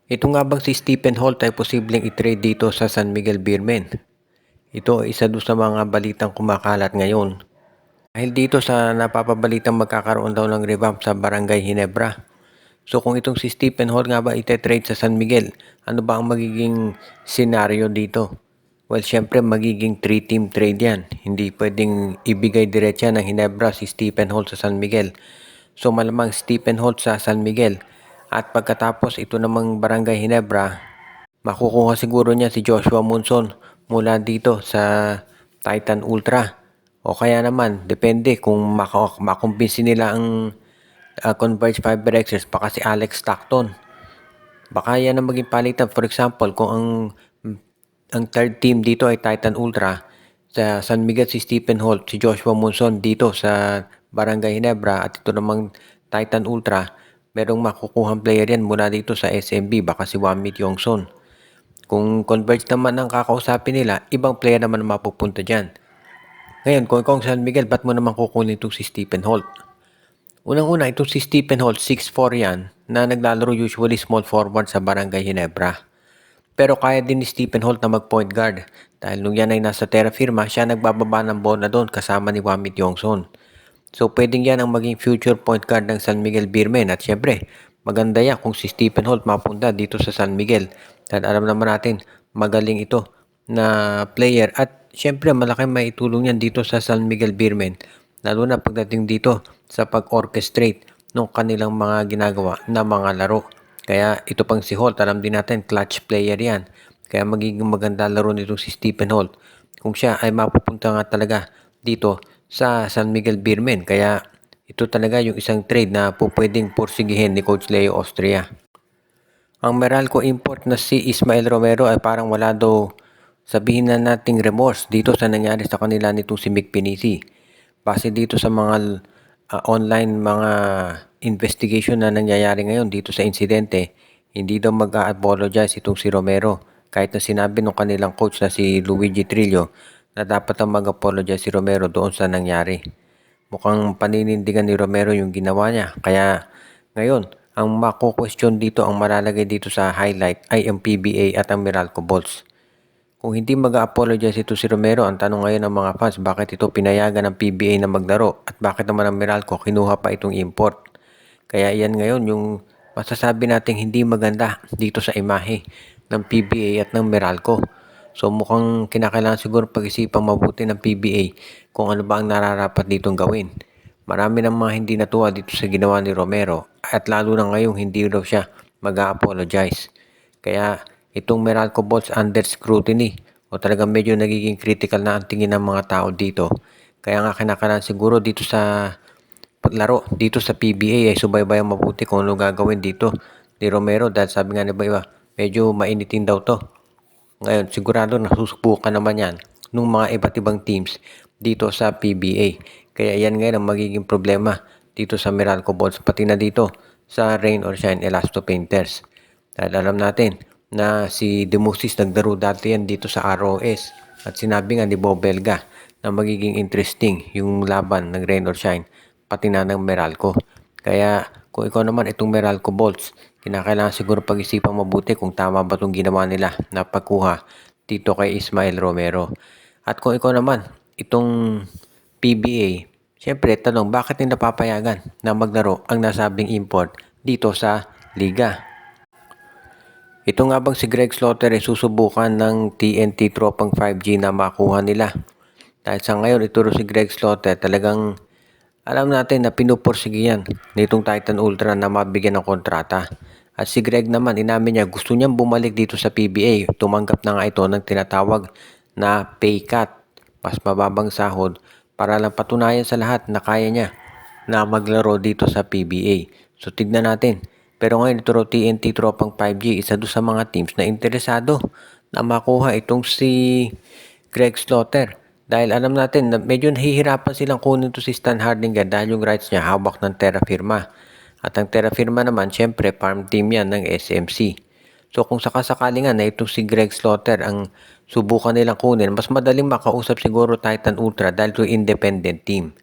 Ito nga bang si Stephen Holt ay posibleng i-trade dito sa San Miguel Beermen? Ito ay isa doon sa mga balitang kumakalat ngayon. Dahil dito sa napapabalitang magkakaroon daw ng revamp sa Barangay Ginebra. So kung itong si Stephen Holt nga ba ite-trade sa San Miguel, ano ba ang magiging senaryo dito? Well, syempre magiging 3-team trade yan. Hindi pwedeng ibigay diretsa ng Ginebra si Stephen Holt sa San Miguel. So malamang Stephen Holt sa San Miguel. At pagkatapos ito namang Barangay Ginebra, makukuha siguro niya si Joshua Monson mula dito sa Titan Ultra. O kaya naman, depende kung makumbinsi nila ang Converge Fiber Xers, baka si Alex Stockton. Baka yan ang maging palitan. For example, kung ang third team dito ay Titan Ultra, sa San Miguel si Stephen Holt, si Joshua Monson dito sa Barangay Ginebra, at ito namang Titan Ultra, merong makukuhang player yan mula dito sa SMB, baka si Wamit Yongson. Kung Converge naman ang kakausapin nila, ibang player naman ang mapupunta dyan. Ngayon, kung ikaw ang San Miguel, ba't mo naman kukunin itong si Stephen Holt? Unang-una, itong si Stephen Holt, 6'4 yan, na naglalaro usually small forward sa Barangay Ginebra. Pero kaya din ni Stephen Holt na mag-point guard dahil nung yan ay nasa Terra Firma, siya nagbababa ng bola doon kasama ni Wamit Yongson. So pwedeng yan ang maging future point guard ng San Miguel Beermen, at syempre maganda yan kung si Stephen Holt mapunta dito sa San Miguel dahil alam naman natin magaling ito na player, at syempre malaking maitulong yan dito sa San Miguel Beermen, lalo na pagdating dito sa pag-orchestrate ng kanilang mga ginagawa na mga laro. Kaya ito pang si Holt, alam din natin, clutch player yan. Kaya magiging maganda laro nito si Stephen Holt kung siya ay mapupunta nga talaga dito sa San Miguel Beermen. Kaya ito talaga yung isang trade na pwedeng porsigihin ni Coach Leo Austria. Ang Meralco import na si Ismael Romero ay parang wala daw, sabihin na nating remorse dito sa nangyari sa kanila nitong si Mick Pinisi. Base dito sa mga online mga investigation na nangyayari ngayon dito sa insidente, hindi daw mag-a-apologize itong si Romero. Kahit na sinabi ng kanilang coach na si Luigi Trillo na dapat ang mag-apologize si Romero doon sa nangyari. Mukhang paninindigan ni Romero yung ginawa niya. Kaya ngayon, ang mako-question dito, ang malalagay dito sa highlight ay ang PBA at ang Meralco Bulls. Kung hindi mag-a-apologize ito si Romero, ang tanong ngayon ng mga fans, bakit ito pinayagan ng PBA na maglaro at bakit naman ang Meralco kinuha pa itong import? Kaya yan ngayon yung masasabi nating hindi maganda dito sa imahe ng PBA at ng Meralco. So mukhang kinakailangan siguro pag-isipang mabuti ng PBA kung ano ba ang nararapat ditong gawin. Marami ng mga hindi natuwa dito sa ginawa ni Romero, at lalo na ngayong hindi daw siya mag-a-apologize. Kaya itong Meralco Bulls under scrutiny, o talagang medyo nagiging critical na ang tingin ng mga tao dito. Kaya nga kinakailangan siguro dito sa paglaro dito sa PBA ay subaybayan mabuti kung ano gagawin dito ni Romero, dahil sabi nga ni iba, medyo mainitin daw to. Ngayon sigurado nasusubukan naman yan ng mga iba't ibang teams dito sa PBA. Kaya yan ngayon ang magiging problema dito sa Meralco Bulls, pati na dito sa Rain or Shine Elasto Painters. Dahil alam natin na si Demusis nagdaro dati yan dito sa ROS, at sinabi nga ni Bob Belga na magiging interesting yung laban ng Rain or Shine pati na ng Meralco. Kaya kung ikaw naman itong Meralco Bulls, kinakailangan siguro pag-isipan mabuti kung tama ba itong ginawa nila na pagkuha dito kay Ismael Romero. At kung ikaw naman itong PBA, syempre tanong, bakit nila papayagan na maglaro ang nasabing import dito sa liga? Ito nga bang si Greg Slaughter ay susubukan ng TNT Tropang 5G na makuha nila? Dahil sa ngayon, ito si Greg Slaughter talagang alam natin na pinupursige yan nitong Titan Ultra na mabigyan ng kontrata. At si Greg naman, inamin niya gusto niyang bumalik dito sa PBA. Tumanggap na nga ito ng tinatawag na pay cut, mas mababang sahod, para lang patunayan sa lahat na kaya niya na maglaro dito sa PBA. So tignan natin. Pero ngayon ito TNT Tropang 5G, isa doon sa mga teams na interesado na makuha itong si Greg Slaughter. Dahil alam natin na medyo nahihirapan silang kunin to si Stan Hardinger dahil yung rights niya hawak ng Terra Firma. At ang Terra Firma naman, syempre, farm team yan ng SMC. So kung sakasakali nga na itong si Greg Slaughter ang subukan nilang kunin, mas madaling makausap siguro Titan Ultra dahil to independent team.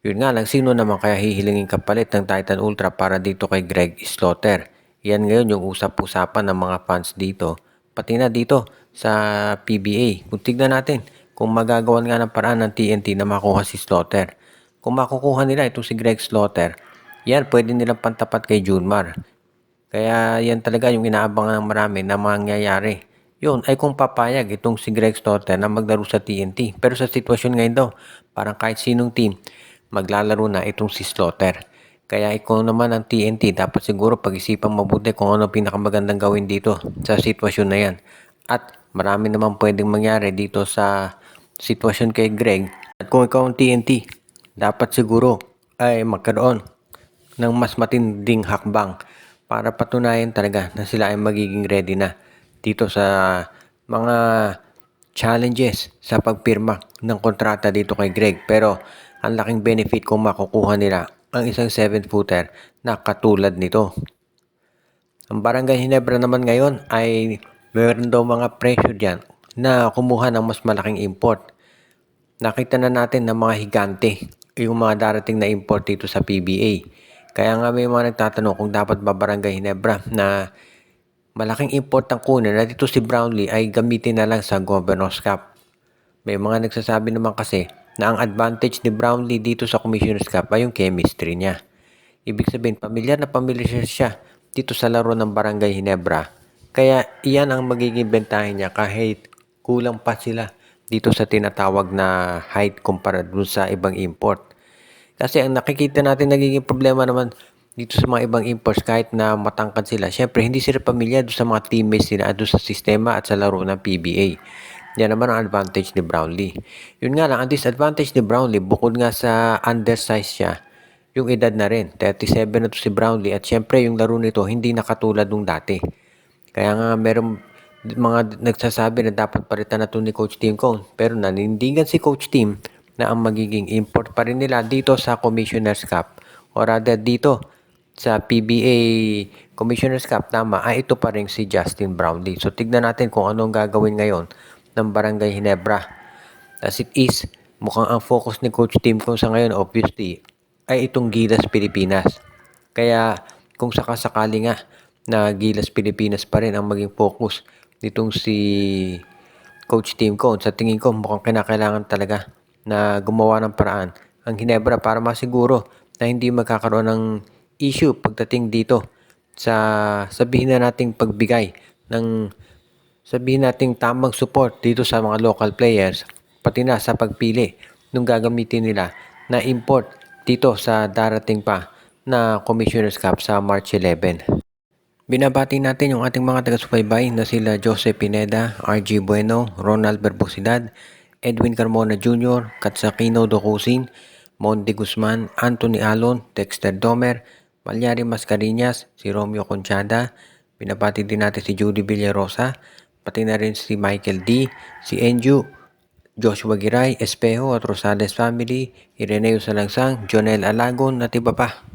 Yun nga lang, sino naman kaya hihilingin kapalit ng Titan Ultra para dito kay Greg Slaughter? Yan ngayon yung usap-usapan ng mga fans dito, pati na dito sa PBA. Kung tignan natin, kung magagawan nga ng paraan ng TNT na makuha si Slaughter. Kung makukuha nila itong si Greg Slaughter, yan pwede nilang pantapat kay Junmar. Kaya yan talaga yung inaabangan ng marami na mangyayari. Yun ay kung papayag itong si Greg Slaughter na maglaro sa TNT. Pero sa sitwasyon ngayon daw, parang kahit sinong team, maglalaro na itong si Slaughter. Kaya ikaw naman ang TNT, dapat siguro pag-isipan mabuti kung ano pinakamagandang gawin dito sa sitwasyon na yan. At marami naman pwedeng mangyari dito sa sitwasyon kay Greg. At kung ikaw ang TNT, dapat siguro ay magkaroon ng mas matinding hakbang para patunayan talaga na sila ay magiging ready na dito sa mga challenges sa pagpirma ng kontrata dito kay Greg. Pero ang laking benefit kung makukuha nila ang isang 7-footer na katulad nito. Ang Barangay Ginebra naman ngayon ay meron daw mga presyo dyan na kumuha ng mas malaking import. Nakita na natin ng mga higante yung mga darating na import dito sa PBA. Kaya nga may mga nagtatanong kung dapat ba Barangay Ginebra na malaking import ang kunin na dito si Brownlee ay gamitin na lang sa Governor's Cup. May mga nagsasabi naman kasi na ang advantage ni Brownlee dito sa Commissioner's Cup ay yung chemistry niya. Ibig sabihin, pamilyar na pamilyar siya dito sa laro ng Barangay Ginebra. Kaya iyan ang magiging bentahin niya kahit kulang pa sila dito sa tinatawag na height kumpara dun sa ibang import. Kasi ang nakikita natin nagiging problema naman dito sa mga ibang imports kahit na matangkad sila. Siyempre, hindi sila pamilyar doon sa mga teammates nila doon sa sistema at sa laro ng PBA. Yan naman ang advantage ni Brownlee. Yun nga lang, ang disadvantage ni Brownlee, bukod nga sa undersize siya, yung edad na rin. 37 na to si Brownlee at siyempre yung laro nito hindi nakatulad nung dati. Kaya nga meron mga nagsasabi na dapat palitan na to ni Coach Tim Cone. Pero nanindigan si Coach Tim na ang magiging import pa rin nila dito sa Commissioner's Cup o rather dito sa PBA Commissioner's Cup ay ito pa rin si Justin Brownlee. So tignan natin kung anong gagawin ngayon ng Barangay Ginebra. As it is, mukhang ang focus ni Coach Tim Cone sa ngayon obviously ay itong Gilas Pilipinas. Kaya kung sakasakali nga na Gilas Pilipinas pa rin ang maging focus nitong si Coach Tim Cone, sa tingin ko mukhang kinakailangan talaga na gumawa ng paraan ang Ginebra para masiguro na hindi magkakaroon ng issue pagdating dito sa sabihin na nating pagbigay ng sabihin nating tamang support dito sa mga local players pati na sa pagpili ng gagamitin nila na import dito sa darating pa na Commissioner's Cup sa March 11. Binabati natin yung ating mga taga-subaybay na sila Joseph Pineda, RG Bueno, Ronald Berbosidad, Edwin Carmona Jr., Katsakino Docusin, Monty Guzman, Anthony Alon, Dexter Domer, Malyari Mascarinas, si Romeo Conchada. Binabati din natin si Judy Villarosa, pati na rin si Michael D., si Enju, Joshua Giray, Espejo at Rosales Family, Ireneo Salangsang, Jonel Alagon at iba pa.